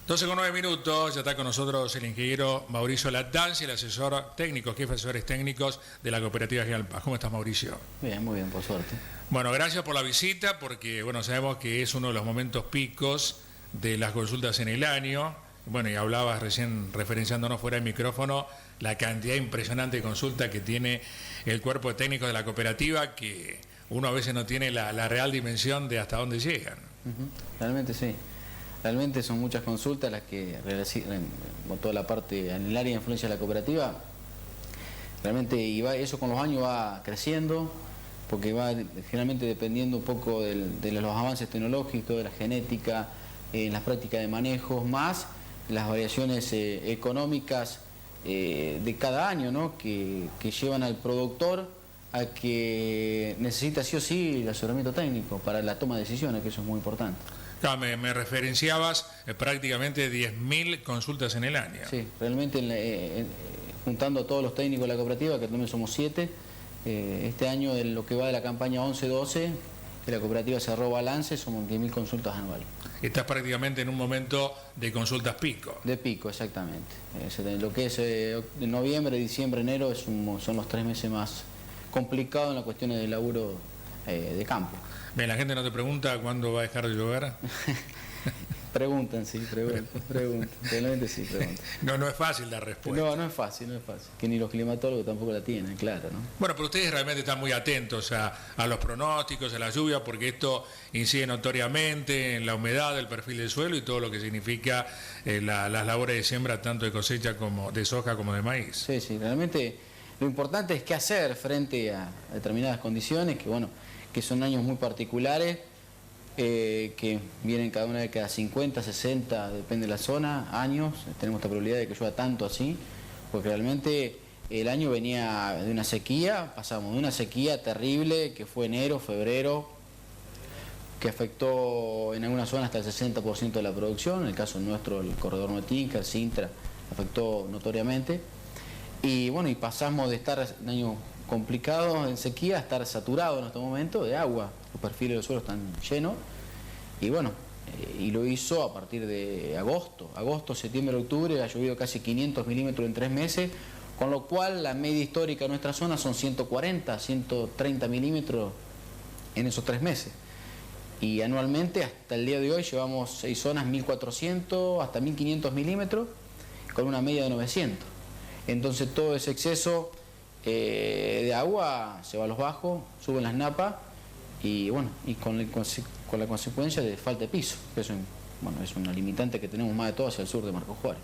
12:09, ya está con nosotros el ingeniero Mauricio Lattanzi, el asesor técnico, jefe de asesores técnicos de la cooperativa General Paz. ¿Cómo estás, Mauricio? Bien, muy bien, por suerte. Bueno, gracias por la visita, porque bueno, sabemos que es uno de los momentos picos de las consultas en el año. Bueno, y hablabas recién, referenciándonos fuera del micrófono, la cantidad impresionante de consultas que tiene el cuerpo de técnicos de la cooperativa, que uno a veces no tiene la real dimensión de hasta dónde llegan. Realmente sí. Realmente son muchas consultas las que con toda la parte en el área de influencia de la cooperativa. Realmente eso con los años va creciendo, porque va generalmente dependiendo un poco de los avances tecnológicos, de la genética, en las prácticas de manejo, más las variaciones económicas de cada año, ¿no? que llevan al productor a que necesita sí o sí el asesoramiento técnico para la toma de decisiones, que eso es muy importante. Claro, me referenciabas prácticamente 10.000 consultas en el año. Sí, realmente juntando a todos los técnicos de la cooperativa, que también somos 7, este año en lo que va de la campaña 11-12, que la cooperativa cerró balance, somos 10.000 consultas anuales. Estás prácticamente en un momento de consultas pico. De pico, exactamente. Lo que es noviembre, diciembre, enero son los 3 meses más complicados en las cuestiones de laburo de campo. Bien, la gente no te pregunta cuándo va a dejar de llover. Preguntan, realmente sí, preguntan. No es fácil la respuesta. No es fácil. Que ni los climatólogos tampoco la tienen, claro, ¿no? Bueno, pero ustedes realmente están muy atentos a los pronósticos, a la lluvia, porque esto incide notoriamente en la humedad, el perfil del suelo y todo lo que significa las labores de siembra, tanto de cosecha como de soja como de maíz. Sí, realmente lo importante es qué hacer frente a determinadas condiciones, que son años muy particulares, que vienen cada una de cada 50, 60, depende de la zona, años. Tenemos esta probabilidad de que llueva tanto así, porque realmente el año venía de una sequía, pasamos de una sequía terrible que fue enero, febrero, que afectó en algunas zonas hasta el 60% de la producción, en el caso nuestro el corredor Notinca, el Sintra, afectó notoriamente, y pasamos de estar un año complicado en sequía a estar saturado en este momento de agua. Los perfiles del suelo están llenos y lo hizo a partir de agosto, septiembre, octubre, ha llovido casi 500 milímetros en 3 meses, con lo cual la media histórica de nuestra zona son 140, 130 milímetros en esos 3 meses. Y anualmente hasta el día de hoy llevamos 6 zonas 1400 hasta 1500 milímetros con una media de 900. Entonces todo ese exceso de agua se va a los bajos, suben las napas y con la consecuencia de falta de piso, que eso es una limitante que tenemos más de todo hacia el sur de Marcos Juárez.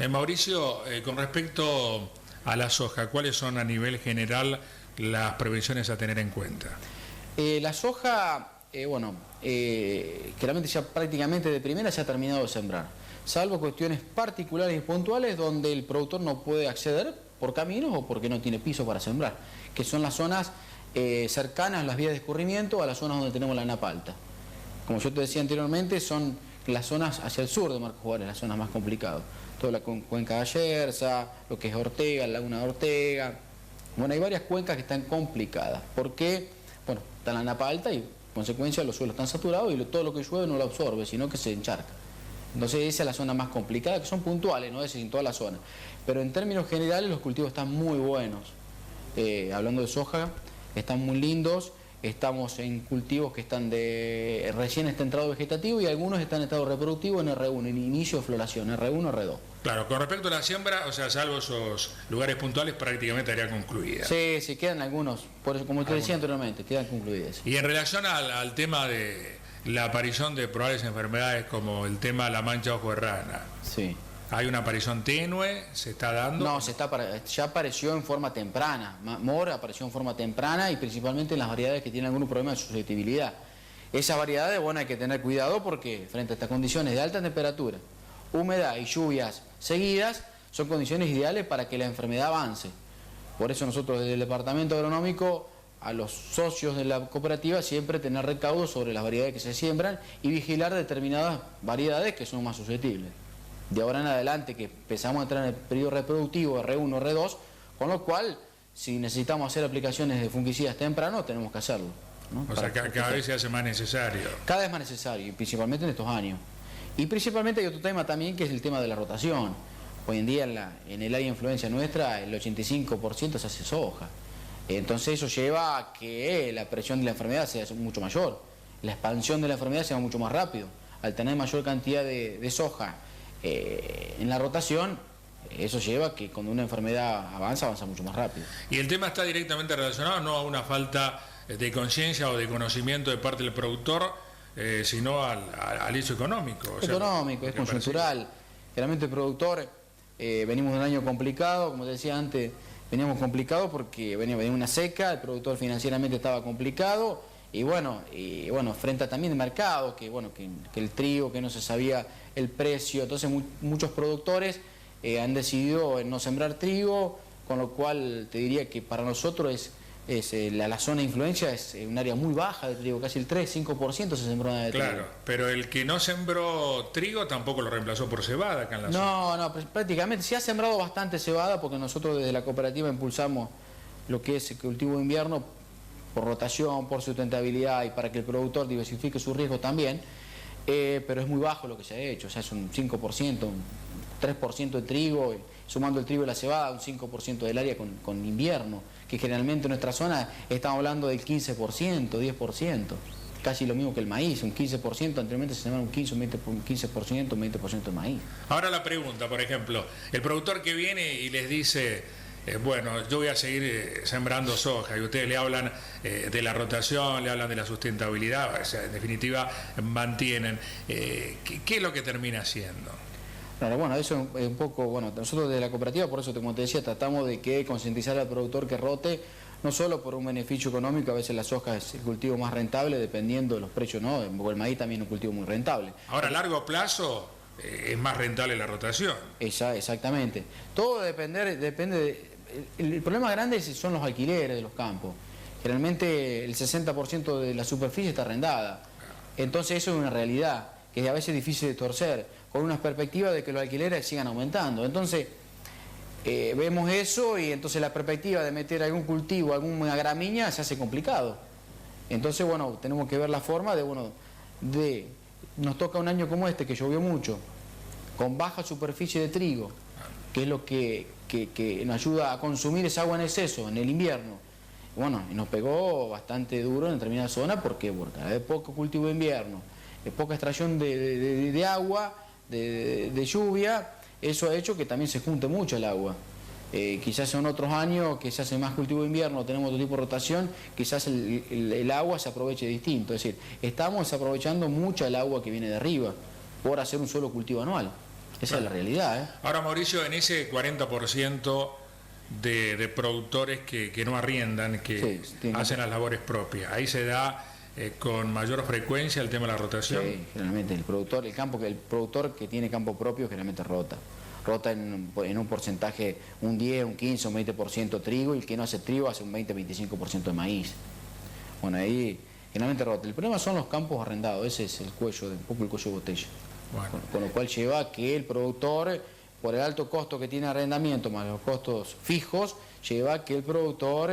Mauricio, con respecto a la soja, ¿cuáles son a nivel general las prevenciones a tener en cuenta? La soja, claramente ya prácticamente de primera se ha terminado de sembrar, salvo cuestiones particulares y puntuales donde el productor no puede acceder por caminos o porque no tiene piso para sembrar, que son las zonas cercanas a las vías de escurrimiento, a las zonas donde tenemos la napa alta. Como yo te decía anteriormente, son las zonas hacia el sur de Marcos Juárez, las zonas más complicadas. Toda la cuenca de Ayerza, lo que es Ortega, la laguna de Ortega. Hay varias cuencas que están complicadas. ¿Por qué? Está la napa alta y, en consecuencia, los suelos están saturados y todo lo que llueve no lo absorbe, sino que se encharca. Entonces esa es la zona más complicada, que son puntuales, no es en toda la zona. Pero en términos generales los cultivos están muy buenos. Hablando de soja, están muy lindos. Estamos en cultivos que están recién está entrado vegetativo y algunos están en estado reproductivo en R1, en inicio de floración, R1, R2. Claro, con respecto a la siembra, salvo esos lugares puntuales, prácticamente estaría concluida. Sí, quedan algunos, por eso, como te decía anteriormente, quedan concluidas. Y en relación al tema de la aparición de probables enfermedades como el tema de la mancha ojo de rana. Sí. ¿Hay una aparición tenue? ¿Se está dando? No, ya apareció en forma temprana. MOR apareció en forma temprana y principalmente en las variedades que tienen algún problema de susceptibilidad. Esas variedades, hay que tener cuidado porque frente a estas condiciones de alta temperatura, humedad y lluvias seguidas, son condiciones ideales para que la enfermedad avance. Por eso nosotros desde el departamento agronómico, a los socios de la cooperativa, siempre tener recaudo sobre las variedades que se siembran y vigilar determinadas variedades que son más susceptibles. De ahora en adelante, que empezamos a entrar en el periodo reproductivo R1, R2, con lo cual, si necesitamos hacer aplicaciones de fungicidas temprano, tenemos que hacerlo, ¿no? O sea, cada vez se hace más necesario. Cada vez más necesario, y principalmente en estos años. Y principalmente hay otro tema también que es el tema de la rotación. Hoy en día en el área de influencia nuestra el 85% se hace soja. Entonces eso lleva a que la presión de la enfermedad sea mucho mayor, la expansión de la enfermedad sea mucho más rápido. Al tener mayor cantidad de soja en la rotación, eso lleva a que cuando una enfermedad avanza mucho más rápido. Y el tema está directamente relacionado no a una falta de conciencia o de conocimiento de parte del productor, sino al hecho económico. Económico, es coyuntural. Generalmente el productor, venimos de un año complicado, como te decía antes, veníamos complicados porque venía una seca, el productor financieramente estaba complicado y bueno, frente a también el mercado, que el trigo, que no se sabía el precio, entonces muchos productores han decidido no sembrar trigo, con lo cual te diría que para nosotros la zona de influencia es un área muy baja de trigo, casi el 3-5% se sembró de trigo. Claro, pero el que no sembró trigo tampoco lo reemplazó por cebada acá en la zona. No, prácticamente se ha sembrado bastante cebada porque nosotros desde la cooperativa impulsamos lo que es el cultivo de invierno por rotación, por sustentabilidad y para que el productor diversifique su riesgo también, pero es muy bajo lo que se ha hecho, o sea, es un 5%, un 3% de trigo, sumando el trigo y la cebada, un 5% del área con invierno, que generalmente en nuestra zona estamos hablando del 15%, 10%, casi lo mismo que el maíz, un 15%, anteriormente se sembraba un 15%, un 20% de maíz. Ahora la pregunta, por ejemplo, el productor que viene y les dice, bueno, yo voy a seguir sembrando soja, y ustedes le hablan de la rotación, le hablan de la sustentabilidad, o sea, en definitiva mantienen, ¿qué es lo que termina haciendo? Claro, bueno, eso es un poco, nosotros desde la cooperativa, por eso como te decía, tratamos de que concientizar al productor que rote, no solo por un beneficio económico, a veces la soja es el cultivo más rentable, dependiendo de los precios, ¿no? Porque el maíz también es un cultivo muy rentable. Ahora, a largo plazo es más rentable la rotación. Exactamente. Todo depende el problema grande son los alquileres de los campos. Generalmente el 60% de la superficie está arrendada. Entonces eso es una realidad, que a veces es difícil de torcer, con una perspectiva de que los alquileres sigan aumentando. Entonces, vemos eso y entonces la perspectiva de meter algún cultivo, alguna gramínea, se hace complicado. Entonces, tenemos que ver la forma nos toca un año como este, que llovió mucho, con baja superficie de trigo, que es lo que nos ayuda a consumir esa agua en exceso en el invierno. Y nos pegó bastante duro en determinada zona, porque hay poco cultivo de invierno, poca extracción de agua, de lluvia, eso ha hecho que también se junte mucho el agua. Quizás en otros años que se hace más cultivo de invierno, tenemos otro tipo de rotación, quizás el agua se aproveche distinto. Es decir, estamos aprovechando mucho el agua que viene de arriba por hacer un solo cultivo anual. Esa es la realidad. Ahora, Mauricio, en ese 40% de productores que no arriendan, que hacen las labores propias, ahí se da con mayor frecuencia el tema de la rotación. Sí, generalmente el productor que tiene campo propio generalmente rota en un porcentaje, un 10, un 15, un 20% trigo, y el que no hace trigo hace un 20-25% de maíz. Ahí generalmente rota. El problema son los campos arrendados, ese es un poco el cuello de botella. Con lo cual lleva a que el productor, por el alto costo que tiene arrendamiento más los costos fijos, lleva a que el productor,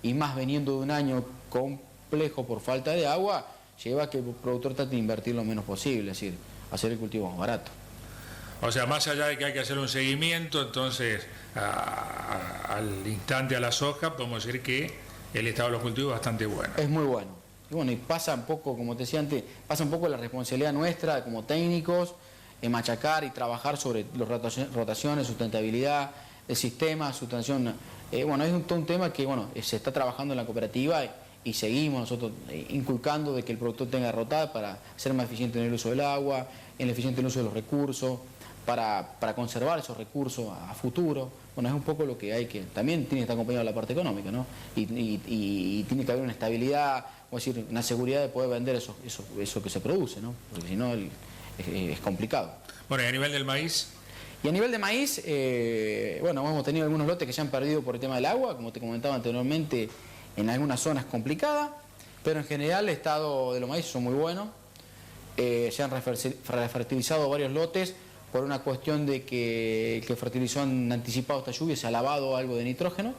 y más veniendo de un año complejo por falta de agua, lleva a que el productor trate de invertir lo menos posible, es decir, hacer el cultivo más barato. O sea, más allá de que hay que hacer un seguimiento, entonces al instante a la soja, podemos decir que el estado de los cultivos es bastante bueno. Es muy bueno. Y pasa un poco, como te decía antes, pasa un poco la responsabilidad nuestra como técnicos en machacar y trabajar sobre las rotaciones, sustentabilidad, el sistema, sustentación. Es un tema que se está trabajando en la cooperativa y seguimos nosotros inculcando de que el productor tenga rotada para ser más eficiente en el uso del agua, en el eficiente en el uso de los recursos, para conservar esos recursos a futuro. Es un poco lo que hay que... También tiene que estar acompañado de la parte económica, ¿no? Y tiene que haber una estabilidad, una seguridad de poder vender eso que se produce, ¿no? Porque si no es complicado. ¿Y a nivel del maíz? Y a nivel de maíz, hemos tenido algunos lotes que se han perdido por el tema del agua, como te comentaba anteriormente, en algunas zonas complicadas, pero en general el estado de los maíces son muy buenos. Se han refertilizado varios lotes por una cuestión de que el que fertilizó han anticipado esta lluvia, se ha lavado algo de nitrógeno,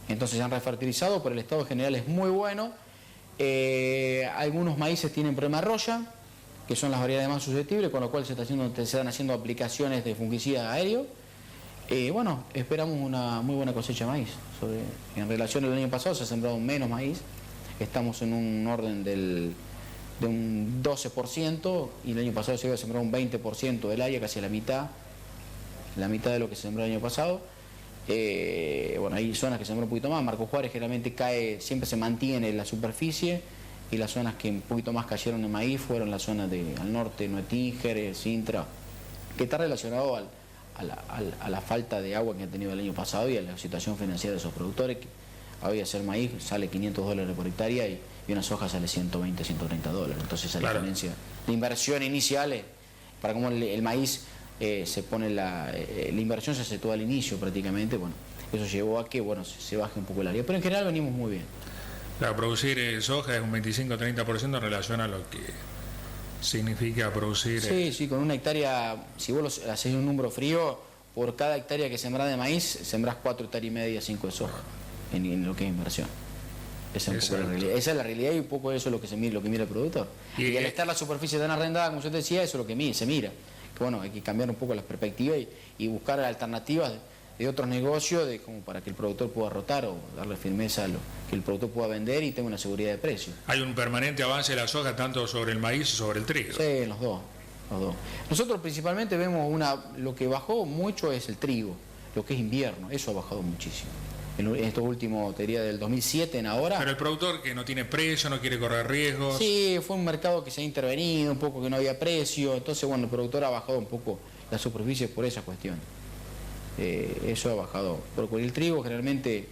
entonces se han refertilizado, pero el estado general es muy bueno. Algunos maíces tienen problema de roya, que son las variedades más susceptibles, con lo cual se están haciendo aplicaciones de fungicidas aéreos. Bueno, esperamos una muy buena cosecha de maíz. En relación al año pasado se ha sembrado menos maíz, estamos en un orden de un 12%, y el año pasado se había sembrado un 20% del área, casi la mitad de lo que se sembró el año pasado. Bueno, hay zonas que se sembró un poquito más. Marcos Juárez generalmente siempre se mantiene en la superficie, y las zonas que un poquito más cayeron en maíz fueron las zonas al norte, Nuetíger, Sintra, que está relacionado a la falta de agua que han tenido el año pasado y a la situación financiera de esos productores, que hoy hacer maíz sale $500 por hectárea y una soja sale $120, $130. Entonces esa diferencia de inversión inicial, para cómo el maíz se pone la inversión se hace todo al inicio prácticamente, bueno, eso llevó a que se baje un poco el área, pero en general venimos muy bien. Claro, producir soja es un 25-30% en relación a lo que significa producir... Sí, con una hectárea, si vos haces un número frío, por cada hectárea que sembrás de maíz, sembrás 4,5 hectáreas, 5 de soja, en lo que es inversión. Esa es la realidad, y un poco eso es lo que mira el productor. Y al estar la superficie tan arrendada, como yo te decía, eso es lo que se mira. Que bueno, hay que cambiar un poco las perspectivas y buscar alternativas de otros negocios, como para que el productor pueda rotar o darle firmeza que el productor pueda vender y tenga una seguridad de precio. Hay un permanente avance de la soja tanto sobre el maíz como sobre el trigo. Sí, los dos. Nosotros principalmente vemos lo que bajó mucho es el trigo, lo que es invierno, eso ha bajado muchísimo. En estos últimos, te diría, del 2007 en ahora. Pero el productor que no tiene precio, no quiere correr riesgos. Sí, fue un mercado que se ha intervenido, un poco que no había precio, entonces bueno, el productor ha bajado un poco la superficie por esa cuestión. Eso ha bajado. Porque el trigo generalmente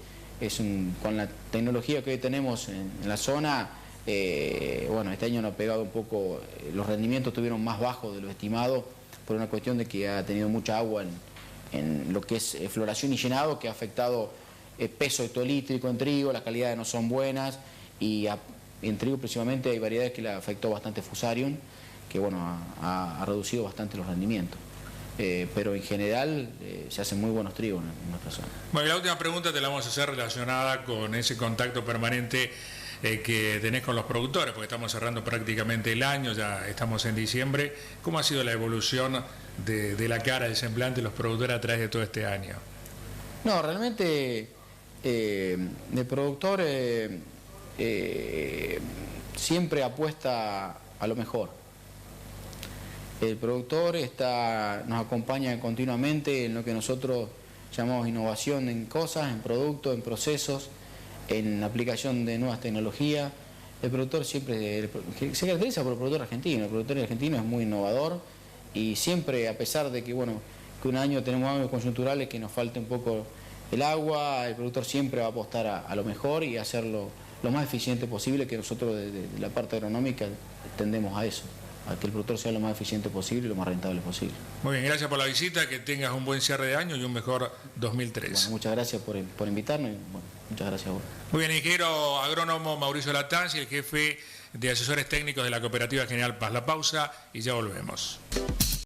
con la tecnología que hoy tenemos en la zona, bueno, este año nos ha pegado un poco, los rendimientos estuvieron más bajos de lo estimado por una cuestión de que ha tenido mucha agua en lo que es floración y llenado, que ha afectado peso hectolítrico en trigo, las calidades no son buenas, y en trigo principalmente hay variedades que le afectó bastante Fusarium, que bueno, ha reducido bastante los rendimientos. Pero en general se hacen muy buenos trigos en nuestra zona. Bueno, y la última pregunta te la vamos a hacer relacionada con ese contacto permanente que tenés con los productores, porque estamos cerrando prácticamente el año, ya estamos en diciembre. ¿Cómo ha sido la evolución de la cara, del semblante de los productores a través de todo este año? No, realmente el productor siempre apuesta a lo mejor. El productor nos acompaña continuamente en lo que nosotros llamamos innovación en cosas, en productos, en procesos, en aplicación de nuevas tecnologías. El productor siempre se caracteriza por el productor argentino. El productor argentino es muy innovador y siempre, a pesar de que, bueno, que un año tenemos años coyunturales que nos falte un poco el agua, el productor siempre va a apostar a lo mejor y a hacerlo lo más eficiente posible, que nosotros de la parte agronómica tendemos a eso, a que el productor sea lo más eficiente posible y lo más rentable posible. Muy bien, gracias por la visita, que tengas un buen cierre de año y un mejor 2003. Bueno, muchas gracias por invitarnos y bueno, muchas gracias a vos. Muy bien, ingeniero agrónomo Mauricio Latanzi, el jefe de asesores técnicos de la Cooperativa General Paz. La pausa y ya volvemos.